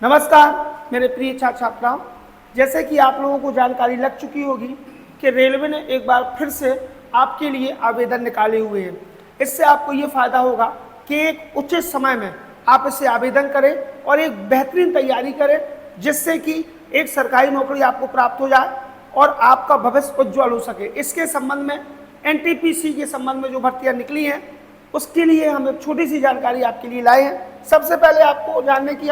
नमस्कार मेरे प्रिय छात्र छात्राओं, जैसे कि आप लोगों को जानकारी लग चुकी होगी कि रेलवे ने एक बार फिर से आपके लिए आवेदन निकाले हुए हैं। इससे आपको ये फायदा होगा कि एक उचित समय में आप इसे आवेदन करें और एक बेहतरीन तैयारी करें, जिससे कि एक सरकारी नौकरी आपको प्राप्त हो जाए और आपका भविष्य उज्ज्वल हो सके। इसके संबंध में एनटीपीसी के संबंध में जो भर्तियाँ निकली हैं उसके लिए हम एक छोटी सी जानकारी आपके लिए लाए हैं। सबसे पहले आपको जानने की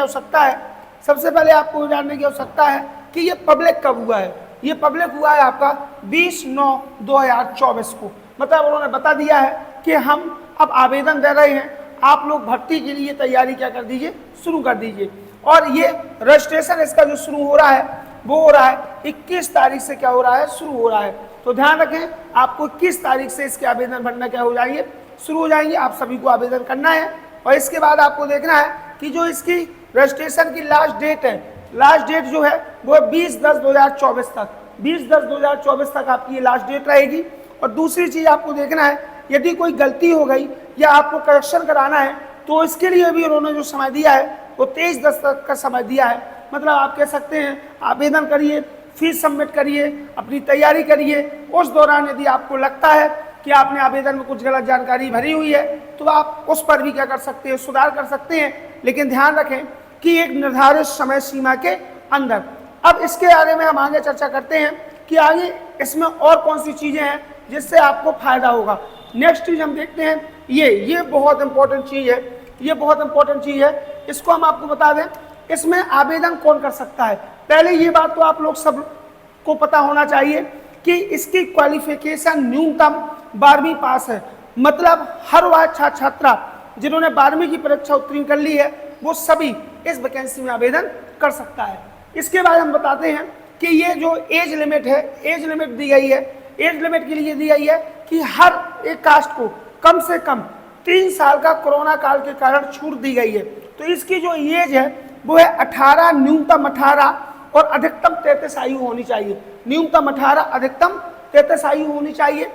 आवश्यकता है कि ये पब्लिक कब हुआ है। ये पब्लिक हुआ है आपका 20/9/2024 को। मतलब उन्होंने बता दिया है कि हम अब आवेदन दे रहे हैं, आप लोग भर्ती के लिए तैयारी क्या कर दीजिए, शुरू कर दीजिए। और ये रजिस्ट्रेशन इसका जो शुरू हो रहा है वो हो रहा है 21 तारीख से क्या हो रहा है, शुरू हो रहा है। तो ध्यान रखें, आपको 21 तारीख से इसके आवेदन भरना क्या हो जाएंगे, शुरू हो जाएंगे। आप सभी को आवेदन करना है और इसके बाद आपको देखना है कि जो इसकी रजिस्ट्रेशन की लास्ट डेट है, लास्ट डेट जो है वो 20/10/2024 तक, 20/10/2024 तक आपकी ये लास्ट डेट रहेगी। और दूसरी चीज़ आपको देखना है, यदि कोई गलती हो गई या आपको करेक्शन कराना है तो इसके लिए भी उन्होंने जो समय दिया है वो 23/10 तक का समय दिया है। मतलब आप कह सकते हैं आवेदन करिए, फीस सबमिट करिए, अपनी तैयारी करिए। उस दौरान यदि आपको लगता है कि आपने आवेदन में कुछ गलत जानकारी भरी हुई है तो आप उस पर भी क्या कर सकते हैं, सुधार कर सकते हैं। लेकिन ध्यान रखें कि एक निर्धारित समय सीमा के अंदर। अब इसके बारे में हम आगे चर्चा करते हैं कि आगे इसमें और कौन सी चीज़ें हैं जिससे आपको फायदा होगा। नेक्स्ट चीज़ हम देखते हैं, ये बहुत इंपॉर्टेंट चीज़ है, ये बहुत इंपॉर्टेंट चीज़ है। इसको हम आपको बता दें, इसमें आवेदन कौन कर सकता है। पहले ये बात तो आप लोग सब को पता होना चाहिए कि इसकी क्वालिफिकेशन न्यूनतम 12वीं पास है। मतलब हर वह छात्र छात्रा जिन्होंने 12वीं की परीक्षा उत्तीर्ण कर ली है वो सभी इस वैकेंसी में आवेदन कर सकता है। इसके बाद हम बताते हैं कि ये जो एज लिमिट है, एज लिमिट दी गई है। एज लिमिट के लिए दी गई है कि हर एक कास्ट को कम से कम 3 साल का कोरोना काल के कारण छूट दी गई है। तो इसकी जो एज है वो है 18, न्यूनतम 18 और अधिकतम 33 आयु होनी चाहिए। न्यूनतम 18, अधिकतम 33 आयु होनी चाहिए।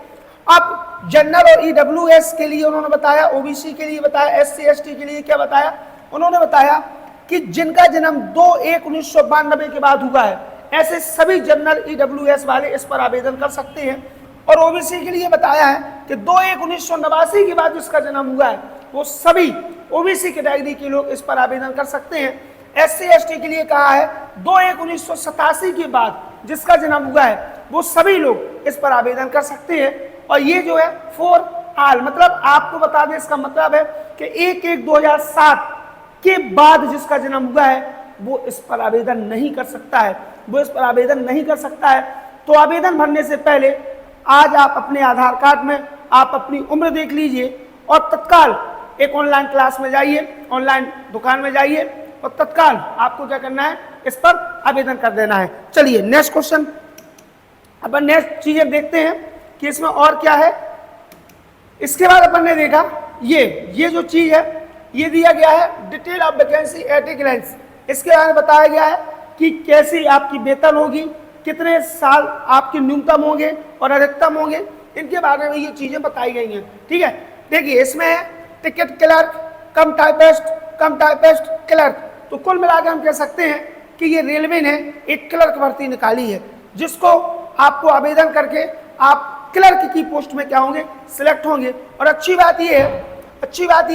अब जनरल और ईडब्ल्यूएस के लिए उन्होंने बताया, ओबीसी के लिए बताया, एससी एसटी के लिए क्या बताया, उन्होंने बताया कि जिनका जन्म 2/1/1992 के बाद हुआ है, ऐसे सभी जनरल ईडब्ल्यूएस वाले इस पर आवेदन कर सकते हैं। और ओबीसी के लिए बताया है कि 2/1/1989 के बाद जिसका जन्म हुआ है वो सभी ओबीसी कैटेगरी के लोग इस पर आवेदन कर सकते हैं। एससी एसटी के लिए कहा है 2/1/1987 के बाद जिसका जन्म हुआ है वो सभी लोग इस पर आवेदन कर सकते हैं। और ये जो है फॉर ऑल, मतलब आपको बता दें, इसका मतलब है कि 1/1/2007 के बाद जिसका जन्म हुआ है वो इस पर आवेदन नहीं कर सकता है, वो इस पर आवेदन नहीं कर सकता है। तो आवेदन भरने से पहले आज आप अपने आधार कार्ड में आप अपनी उम्र देख लीजिए और तत्काल एक ऑनलाइन क्लास में जाइए, ऑनलाइन दुकान में जाइए और तत्काल आपको क्या करना है, इस पर आवेदन कर देना है। चलिए नेक्स्ट क्वेश्चन, अपन नेक्स्ट चीजें देखते हैं कि इसमें और क्या है। इसके बाद अपन ने देखा ये जो चीज है ये दिया गया है detail of vacancy at a glance. इसके बारे में बताया गया है कि कैसी आपकी वेतन होगी, कितने साल आपके न्यूनतम होंगे और अधिकतम होंगे, इनके बारे में ये चीजें बताई गई हैं। ठीक है, देखिए इसमें है टिकट क्लर्क, कम टाइपिस्ट क्लर्क। तो कुल मिलाकर हम कह सकते हैं कि ये रेलवे ने एक क्लर्क भर्ती निकाली है जिसको आपको आवेदन करके आप क्लर्क की पोस्ट में क्या होंगे, सिलेक्ट होंगे। और अच्छी बात ये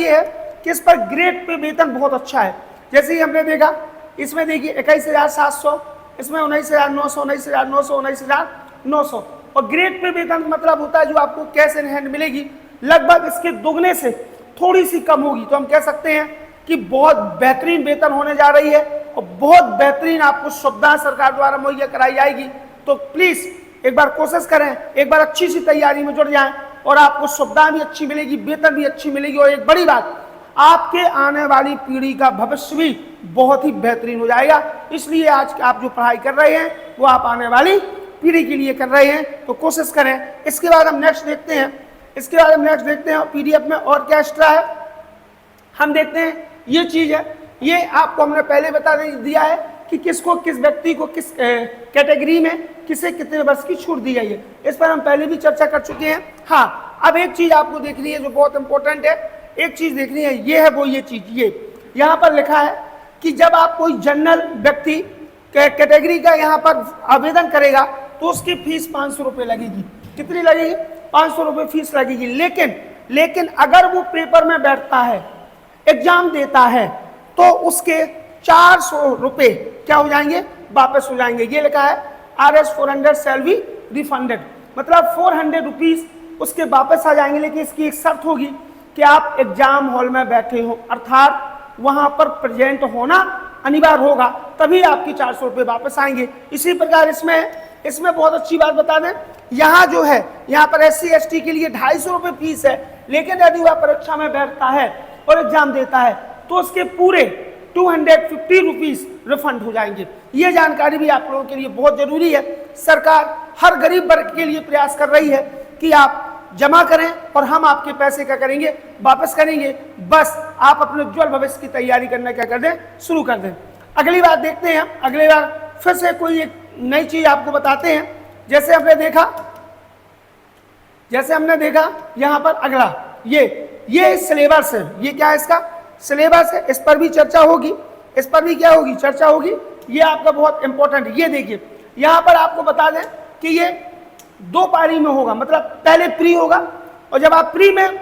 है कि इस पर ग्रेड पे वेतन बहुत अच्छा है। जैसे ही हमने देखा इसमें देखिए 21,700, इसमें 19,900, 19,900, 19,900। और ग्रेड पे वेतन मतलब होता है जो आपको कैश इन हैंड मिलेगी, लगभग इसके दुगने से थोड़ी सी कम होगी। तो हम कह सकते हैं कि बहुत बेहतरीन वेतन होने जा रही है और बहुत बेहतरीन आपको सुविधा सरकार द्वारा मुहैया कराई जाएगी। तो प्लीज एक बार कोशिश करें, एक बार अच्छी सी तैयारी में जुड़ जाएं और आपको सुविधा भी अच्छी मिलेगी, वेतन भी अच्छी मिलेगी। और एक बड़ी बात, आपके आने वाली पीढ़ी का भविष्य भी बहुत ही बेहतरीन हो जाएगा। इसलिए आज आप जो पढ़ाई कर रहे हैं वो आप आने वाली पीढ़ी के लिए कर रहे हैं, तो कोशिश करें। इसके बाद हम नेक्स्ट देखते हैं पीडीएफ में और क्या एक्स्ट्रा है। हम देखते हैं ये चीज है, ये आपको हमने पहले बता दिया है कि किसको, किस व्यक्ति को किस कैटेगरी में किसे कितने वर्ष की छूट दी गई है। इस पर हम पहले भी चर्चा कर चुके हैं। हाँ, अब एक चीज आपको देखनी है जो बहुत इंपॉर्टेंट है, एक चीज देखनी है, ये है वो ये चीज, ये यहाँ पर लिखा है कि जब आप कोई जनरल व्यक्ति कैटेगरी का यहाँ पर आवेदन करेगा तो उसकी फीस 500 रुपये लगेगी। कितनी लगेगी? 500 रुपये फीस लगेगी। लेकिन अगर वो पेपर में बैठता है, एग्जाम देता है, तो उसके 400 रुपये क्या हो जाएंगे? वापस हो जाएंगे। ये लिखा है RS 400 शैल बी रिफंडेड, मतलब 400 रुपीज उसके वापस आ जाएंगे। लेकिन इसकी एक शर्त होगी कि आप एग्जाम हॉल में बैठे हो, अर्थात वहां पर प्रेजेंट होना अनिवार्य होगा, तभी आपके 400 रुपये वापस आएंगे। इसी प्रकार इसमें बहुत अच्छी बात बता दें, यहाँ जो है यहाँ पर SC ST के लिए 250 रुपये फीस है, लेकिन यदि वह परीक्षा में बैठता है और एग्जाम देता है तो उसके पूरे 250 रुपीज रिफंड हो जाएंगे। ये जानकारी भी आप लोगों के लिए बहुत जरूरी है। सरकार हर गरीब वर्ग के लिए प्रयास कर रही है कि आप जमा करें और हम आपके पैसे क्या करेंगे? वापस करेंगे। बस आप अपने उज्जवल भविष्य की तैयारी करना क्या कर दें? शुरू कर दें। अगली बात देखते हैं हम। अगली बार फिर से कोई एक नई चीज आपको बताते हैं। जैसे हमने देखा यहाँ पर अगला ये सिलेबस है। ये क्या है? इसका सिलेबस है। इस पर भी चर्चा होगी, इस पर भी क्या होगी? चर्चा होगी। ये आपका बहुत इंपॉर्टेंट। ये देखिए यहाँ पर आपको बता दें कि ये 2 पारी में होगा, मतलब पहले प्री होगा और जब आप प्री में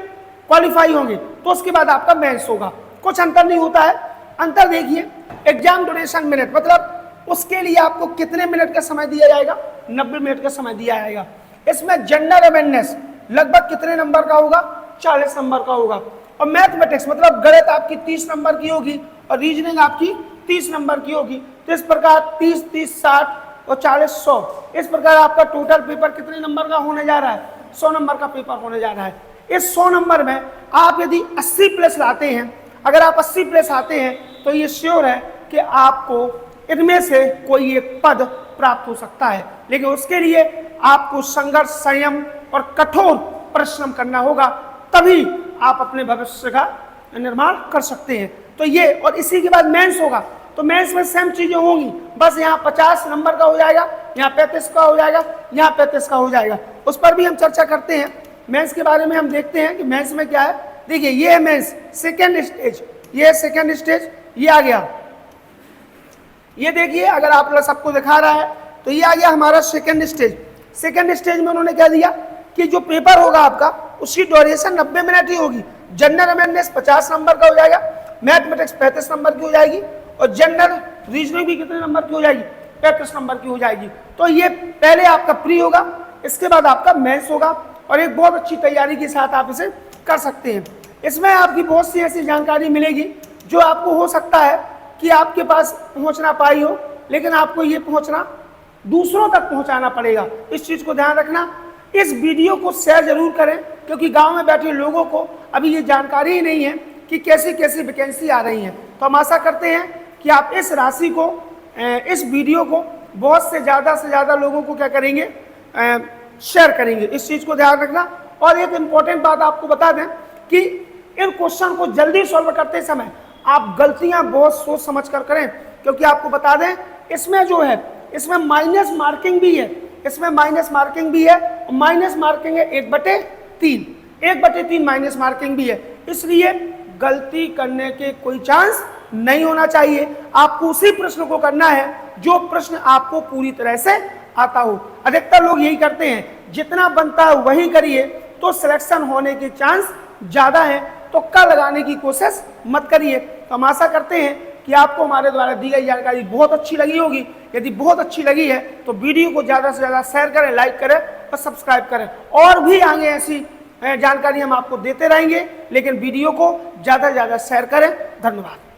क्वालिफाई होंगे तो उसके बाद आपका मेंस होगा। कुछ अंतर नहीं होता है। अंतर देखिए, एग्जाम ड्यूरेशन मिनट, मतलब उसके लिए आपको कितने मिनट का समय दिया जाएगा? 90 मिनट का समय दिया जाएगा। इसमें जनरल अवेयरनेस लगभग कितने नंबर का होगा? 40 नंबर का होगा। और मैथमेटिक्स मतलब गणित आपकी 30 नंबर की होगी और रीजनिंग आपकी 30 नंबर की होगी। तो इस प्रकार 30, 30, 60 और 40, 100, इस प्रकार आपका टोटल पेपर कितने नंबर का होने जा रहा है? 100 नंबर का पेपर होने जा रहा है। इस 100 नंबर में आप यदि 80 प्लस लाते हैं, अगर आप 80 प्लस आते हैं तो ये श्योर है कि आपको इनमें से कोई एक पद प्राप्त हो सकता है। लेकिन उसके लिए आपको संघर्ष, संयम और कठोर परिश्रम करना होगा, तभी आप अपने भविष्य का निर्माण कर सकते हैं। तो ये, और इसी के बाद मेंस होगा। तो मेंस में सेम चीजें होंगी, बस यहाँ 50 नंबर का हो जाएगा, यहाँ 35 का हो जाएगा, यहाँ 35 का हो जाएगा। उस पर भी हम चर्चा करते हैं। मेंस के बारे में हम देखते हैं कि मेंस में क्या है। देखिए ये है मेंस सेकेंड स्टेज, ये सेकेंड स्टेज, ये आ गया। ये देखिए अगर आप लोग सबको दिखा रहा है तो ये आ गया हमारा सेकेंड स्टेज। सेकेंड स्टेज में उन्होंने क्या दिया कि जो पेपर होगा आपका उसकी ड्यूरेशन 90 मिनट ही होगी। जनरल अवेयरनेस 50 नंबर का हो जाएगा, मैथमेटिक्स 35 नंबर की हो जाएगी और जनरल रीजनिंग भी कितने नंबर की हो जाएगी? 35 नंबर की हो जाएगी। तो ये पहले आपका प्री होगा, इसके बाद आपका मेंस होगा और एक बहुत अच्छी तैयारी के साथ आप इसे कर सकते हैं। इसमें आपकी बहुत सी ऐसी जानकारी मिलेगी जो आपको हो सकता है कि आपके पास पहुंच ना पाई हो, लेकिन आपको ये पहुंचना दूसरों तक पहुंचाना पड़ेगा। इस चीज को ध्यान रखना। इस वीडियो को शेयर जरूर करें, क्योंकि गांव में बैठे लोगों को अभी ये जानकारी ही नहीं है कि कैसी कैसी वैकेंसी आ रही है। तो हम आशा करते हैं कि आप इस राशि को, इस वीडियो को बहुत से ज़्यादा लोगों को क्या करेंगे? शेयर करेंगे। इस चीज़ को ध्यान रखना। और एक इम्पॉर्टेंट बात आपको बता दें कि इन क्वेश्चन को जल्दी सॉल्व करते समय आप गलतियां बहुत सोच समझ कर करें, क्योंकि आपको बता दें इसमें जो है, इसमें माइनस मार्किंग भी है, इसमें माइनस मार्किंग भी है। माइनस मार्किंग है 1/3, 1/3 माइनस मार्किंग भी है। इसलिए गलती करने के कोई चांस नहीं होना चाहिए। आपको उसी प्रश्न को करना है जो प्रश्न आपको पूरी तरह से आता हो। अधिकतर लोग यही करते हैं, जितना बनता है वही करिए तो सिलेक्शन होने के चांस ज्यादा है। तो तुक्का लगाने की कोशिश मत करिए। तो हम आशा करते हैं कि आपको हमारे द्वारा दी गई जानकारी बहुत अच्छी लगी होगी। यदि बहुत अच्छी लगी है तो वीडियो को ज़्यादा से ज़्यादा शेयर करें, लाइक करें और सब्सक्राइब करें। और भी आगे ऐसी जानकारी हम आपको देते रहेंगे, लेकिन वीडियो को ज़्यादा से ज़्यादा शेयर करें। धन्यवाद।